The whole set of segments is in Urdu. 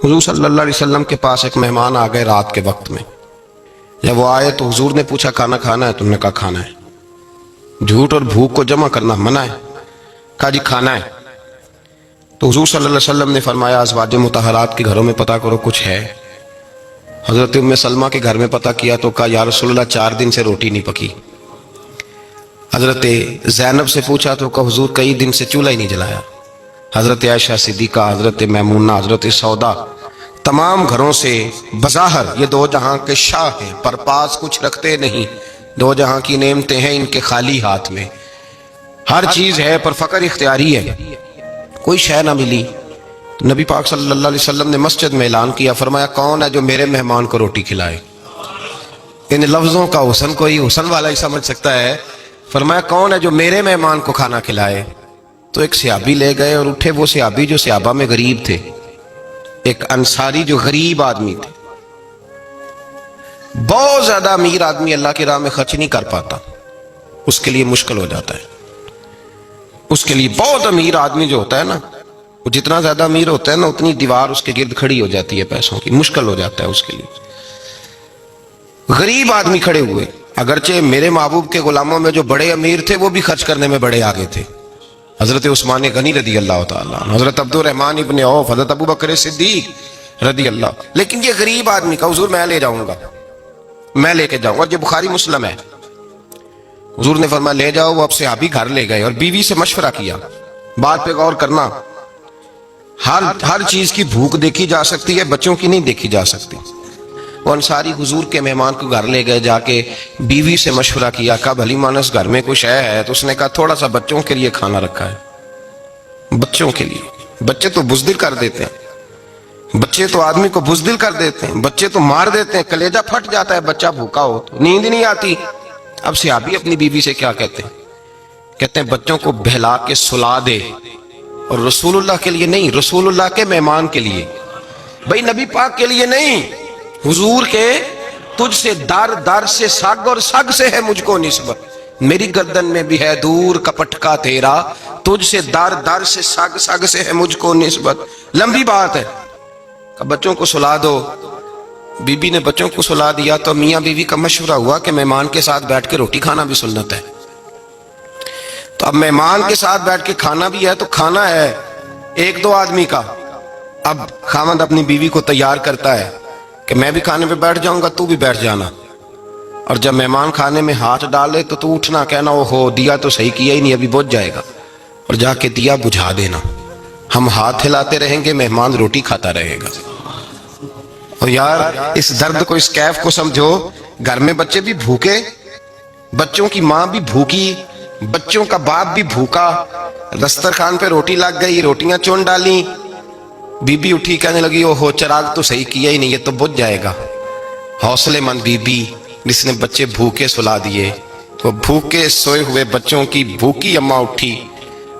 حضور صلی اللہ علیہ وسلم کے پاس ایک مہمان آ گئے رات کے وقت میں. جب وہ آئے تو حضور نے پوچھا کھانا کھانا ہے؟ تم نے کہا کھانا ہے. جھوٹ اور بھوک کو جمع کرنا منع ہے. کہا جی کھانا ہے. تو حضور صلی اللہ علیہ وسلم نے فرمایا ازواج مطہرات کے گھروں میں پتہ کرو کچھ ہے. حضرت ام سلمہ کے گھر میں پتہ کیا تو کہا یا رسول اللہ 4 دن سے روٹی نہیں پکی. حضرت زینب سے پوچھا تو کہا حضور کئی دن سے چولہا ہی نہیں جلایا. حضرت عائشہ صدیقہ، حضرت میمونہ، حضرت سودا، تمام گھروں سے بظاہر یہ دو جہاں کے شاہ ہیں، پر پاس کچھ رکھتے نہیں. دو جہاں کی نعمتیں ہیں ان کے خالی ہاتھ میں. ہر چیز ہے پر فقر اختیاری ہے. کوئی شے نہ ملی. نبی پاک صلی اللہ علیہ وسلم نے مسجد میں اعلان کیا، فرمایا کون ہے جو میرے مہمان کو روٹی کھلائے؟ ان لفظوں کا حسن کوئی حسن والا ہی سمجھ سکتا ہے. فرمایا کون ہے جو میرے مہمان کو کھانا کھلائے؟ تو ایک صحابی لے گئے اور اٹھے. وہ صحابی جو صحابہ میں غریب تھے، ایک انصاری جو غریب آدمی تھے. بہت زیادہ امیر آدمی اللہ کی راہ میں خرچ نہیں کر پاتا، اس کے لیے مشکل ہو جاتا ہے. اس کے لیے بہت امیر آدمی جو ہوتا ہے نا، وہ جتنا زیادہ امیر ہوتا ہے نا اتنی دیوار اس کے گرد کھڑی ہو جاتی ہے پیسوں کی، مشکل ہو جاتا ہے اس کے لیے. غریب آدمی کھڑے ہوئے. اگرچہ میرے محبوب کے غلاموں میں جو بڑے امیر تھے وہ بھی خرچ کرنے میں بڑے آگے تھے. حضرت عثمان غنی رضی اللہ تعالیٰ عنہ، حضرت عبد الرحمن ابن عوف، حضرت ابو بکر صدیق رضی اللہ. لیکن یہ غریب آدمی کا حضور میں لے جاؤں گا، میں لے کے جاؤں گا. یہ بخاری مسلم ہے. حضور نے فرمایا لے جاؤ. وہ اب صحابی گھر لے گئے اور بیوی سے مشورہ کیا. بات پہ غور کرنا، ہر چیز کی بھوک دیکھی جا سکتی ہے، بچوں کی نہیں دیکھی جا سکتی. وہ انصاری حضور کے مہمان کو گھر لے گئے. جا کے بیوی سے مشورہ کیا. کہا بھلی مانس گھر میں کچھ ہے؟ تو اس نے کہا تھوڑا سا بچوں کے لیے کھانا رکھا ہے. بچوں کے لیے. بچے تو بزدل کر دیتے ہیں، بچے تو آدمی کو بزدل کر دیتے ہیں، بچے تو مار دیتے ہیں، کلیجہ پھٹ جاتا ہے بچہ بھوکا ہو تو، نیند ہی نہیں آتی. اب صحابی اپنی بیوی سے کیا کہتے ہیں؟ کہتے ہیں بچوں کو بہلا کے سلا دے. اور رسول اللہ کے لیے نہیں، رسول اللہ کے مہمان کے لیے، بھئی نبی پاک کے لیے نہیں. حضور کے تجھ سے در در سے سگ اور سگ سے ہے مجھ کو نسبت. میری گردن میں بھی ہے دور کا پٹکا تیرا، تجھ سے در در سے سگ سگ سے ہے مجھ کو نسبت. لمبی بات ہے. بچوں کو سلا دو. بی بی نے بچوں کو سلا دیا تو میاں بیوی کا مشورہ ہوا کہ مہمان کے ساتھ بیٹھ کے روٹی کھانا بھی سنت ہے. تو اب مہمان کے ساتھ بیٹھ کے کھانا بھی ہے تو کھانا ہے 1-2 آدمی کا. اب خاوند اپنی بیوی کو تیار کرتا ہے کہ میں بھی کھانے پہ بیٹھ جاؤں گا، تو بھی بیٹھ جانا. اور جب مہمان کھانے میں ہاتھ ڈالے تو اٹھنا، کہنا او ہو دیا تو صحیح کیا ہی نہیں، ابھی بجھ جائے گا. اور جا کے دیا بجھا دینا. ہم ہاتھ ہلاتے رہیں گے، مہمان روٹی کھاتا رہے گا. اور یار اس درد کو، اس کیف کو سمجھو. گھر میں بچے بھی بھوکے، بچوں کی ماں بھی بھوکی، بچوں کا باپ بھی بھوکا. دسترخوان پہ روٹی لگ گئی، روٹیاں چون ڈالیں. بی بی اٹھی کہنے لگی او ہو چراغ تو صحیح کیا ہی نہیں، یہ تو بجھ جائے گا. حوصلے مند بی بی جس نے بچے بھوکے سلا دیے. تو بھوکے سوئے ہوئے بچوں کی بھوکی اماں اٹھی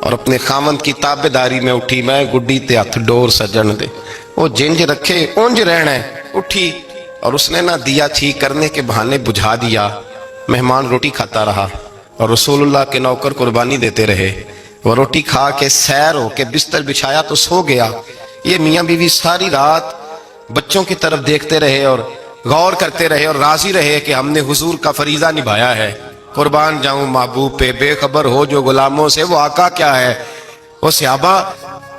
اور اپنے خامند کی تابعداری میں اٹھی. میں گڈی تے ہتھ ڈور سجن دے، وہ جنج رکھے اونج رہنا ہے. اٹھی اور اس نے نہ دیا ٹھیک کرنے کے بہانے بجھا دیا. مہمان روٹی کھاتا رہا اور رسول اللہ کے نوکر قربانی دیتے رہے. وہ روٹی کھا کے سیر ہو کے بستر بچھایا تو سو گیا. یہ میاں بیوی ساری رات بچوں کی طرف دیکھتے رہے اور غور کرتے رہے اور راضی رہے کہ ہم نے حضور کا فریضہ نبھایا ہے. قربان جاؤں محبوب پہ، بے خبر ہو جو غلاموں سے وہ آقا کیا ہے. وہ صحابہ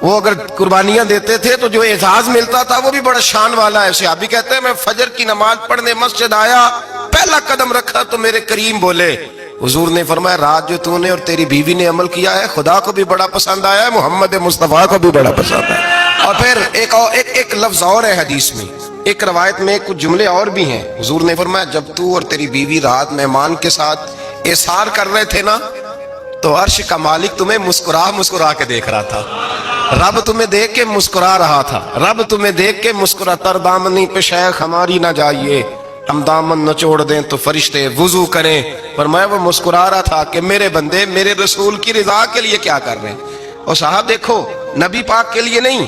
وہ اگر قربانیاں دیتے تھے تو جو اعزاز ملتا تھا وہ بھی بڑا شان والا ہے. صحابی کہتے ہیں میں فجر کی نماز پڑھنے مسجد آیا، پہلا قدم رکھا تو میرے کریم بولے. حضور نے فرمایا رات جو تو نے اور تیری بیوی نے عمل کیا ہے خدا کو بھی بڑا پسند آیا ہے، محمد مصطفیٰ کو بھی بڑا پسند آیا. اور پھر ایک لفظ اور ہے حدیث میں، ایک روایت میں کچھ جملے اور بھی ہیں. حضور نے فرمایا جب تو اور تیری بیوی رات مہمان کے ساتھ احسار کر رہے تھے نا تو عرش کا مالک تمہیں مسکرا کے دیکھ رہا تھا. رب تمہیں دیکھ کے مسکرا رہا تھا. رب تمہیں دیکھ کے مسکرا. تر دامنی پہ شیخ ہماری نہ جائیے، ہم دامن نہ چھوڑ دیں تو فرشتے وضو کریں. فرمایا وہ مسکرا رہا تھا کہ میرے بندے میرے رسول کی رضا کے لیے کیا کر رہے ہیں. اور صاحب دیکھو، نبی پاک کے لیے نہیں،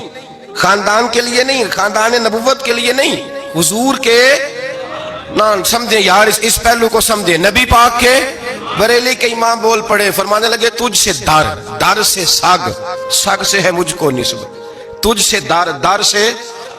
خاندان کے لیے نہیں، خاندان نبوت کے لیے نہیں، حضور کے نہ سمجھے یار، اس پہلو کو سمجھے. نبی پاک کے بریلی کے امام بول پڑے، فرمانے لگے تجھ سے در سے سگ سے ہے مجھ کو نسبت. تجھ سے در سے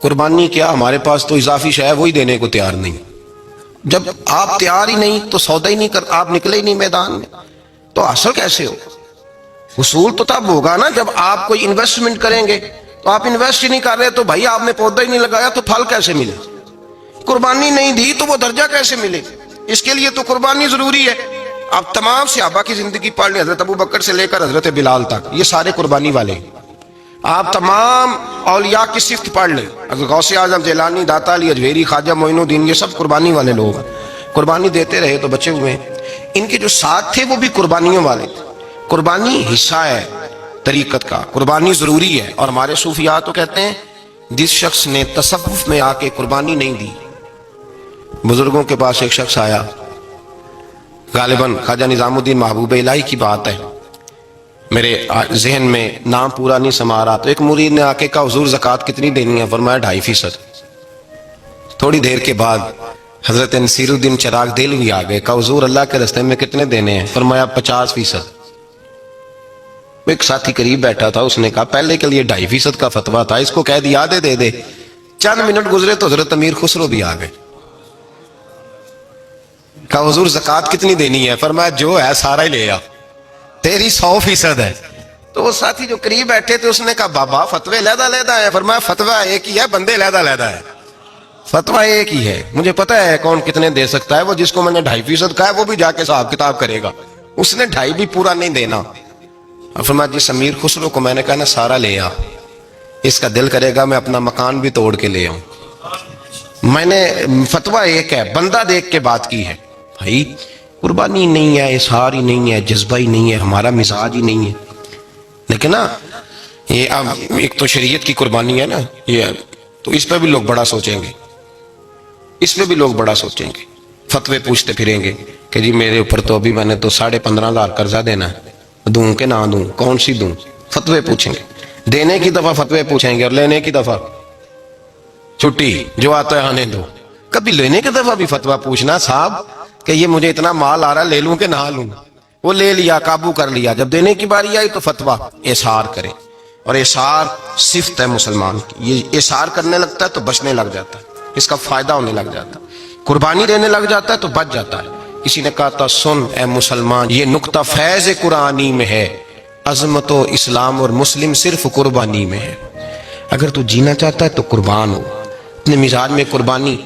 قربانی کیا، ہمارے پاس تو اضافی شے ہے وہی دینے کو تیار نہیں. جب آپ تیار ہی نہیں تو سودا ہی نہیں کر، آپ نکلے ہی نہیں میدان میں تو حاصل کیسے ہو؟ حصول تو تب ہوگا نا جب آپ کوئی انویسٹمنٹ کریں گے. تو آپ انویسٹ ہی نہیں کر رہے تو بھائی آپ نے پودا ہی نہیں لگایا تو پھل کیسے ملے؟ قربانی نہیں دی تو وہ درجہ کیسے ملے؟ اس کے لیے تو قربانی ضروری ہے. آپ تمام صحابہ کی زندگی پڑھ لیں، حضرت ابو بکر سے لے کر حضرت بلال تک، یہ سارے قربانی والے ہیں. آپ تمام اولیاء کی صفت پڑھ لیں، حضرت غوث اعظم، جیلانی، داتا علی اجویری، خواجہ معین الدین، یہ سب قربانی والے لوگ ہیں. قربانی دیتے رہے تو بچے ہوئے ہیں. ان کے جو ساتھ تھے وہ بھی قربانیوں والے تھے. قربانی حصہ ہے طریقت کا، قربانی ضروری ہے. اور ہمارے صوفیاء تو کہتے ہیں جس شخص نے تصوف میں آ کے قربانی نہیں دی. بزرگوں کے پاس ایک شخص آیا، غالباً خواجہ نظام الدین محبوب الہی کی بات ہے، میرے ذہن میں نام پورا نہیں سما رہا. تو ایک مرید نے آ کے کہا حضور زکوٰۃ کتنی دینی ہے؟ فرمایا 2.5%. تھوڑی دیر کے بعد حضرت نصیر الدین چراغ دہلوی آ گئے، کہا حضور اللہ کے راستے میں کتنے دینے ہیں؟ فرمایا 50%. ایک ساتھی قریب بیٹھا تھا، اس نے کہا پہلے کے لیے 2.5% کا فتویٰ تھا، اس کو کہہ دیا دے دے. چند منٹ گزرے تو حضرت امیر خسرو بھی آ گئے، کہا حضور زکوٰۃ کتنی دینی ہے؟ فرمایا جو ہے سارا ہی لے آ، تیری 100% ہے. تو وہ ساتھی جو قریب بیٹھے تھے اس نے کہا بابا فتوے علیحدہ علیحدہ ہے. فرمایا فتویٰ ایک ہی ہے، بندے علیحدہ علیحدہ ہے. فتویٰ ایک ہی ہے، مجھے پتا ہے کون کتنے دے سکتا ہے. وہ جس کو میں نے 2.5% کہا ہے وہ بھی جا کے حساب کتاب کرے گا، اس نے 2.5 بھی پورا نہیں دینا. فرمایا جس امیر خسرو کو میں نے کہا نا سارا لے آ، اس کا دل کرے گا میں اپنا مکان بھی توڑ کے لے آؤں. میں نے فتویٰ ایک ہے، بندہ دیکھ کے بات کی ہے. بھائی قربانی نہیں ہے، اظہار ہی نہیں ہے، جذبہ ہی نہیں ہے، ہمارا مزاج ہی نہیں ہے. لیکن نا یہ اب ایک تو شریعت کی قربانی ہے نا یہ، تو اس پہ بھی لوگ بڑا سوچیں گے، اس پہ بھی لوگ بڑا سوچیں گے. فتوے پوچھتے پھریں گے کہ جی میرے اوپر تو ابھی میں نے تو 15,500 قرضہ دینا ہے، دوں کہ نہ دوں، کون سی دوں؟ فتوے پوچھیں گے. دینے کی دفعہ فتوے پوچھیں گے اور لینے کی دفعہ چھٹی، جو آتا ہے آنے دو. کبھی لینے کی دفعہ بھی فتویٰ پوچھنا صاحب کہ یہ مجھے اتنا مال آ رہا لے لوں کہ نہ لوں. وہ لے لیا، قابو کر لیا. جب دینے کی باری آئی تو فتویٰ اظہار کرے. اور اظہار صفت ہے مسلمان کی، یہ اظہار کرنے لگتا ہے تو بچنے لگ جاتا ہے، اس کا فائدہ ہونے لگ جاتا ہے. قربانی دینے لگ جاتا ہے تو بچ جاتا ہے. کسی نے کہا تھا سن اے مسلمان، یہ نقطہ فیض قرآنی میں ہے، عظمت و اسلام اور مسلم صرف قربانی میں ہے. اگر تو جینا چاہتا ہے تو قربان ہو، اپنے مزاج میں قربانی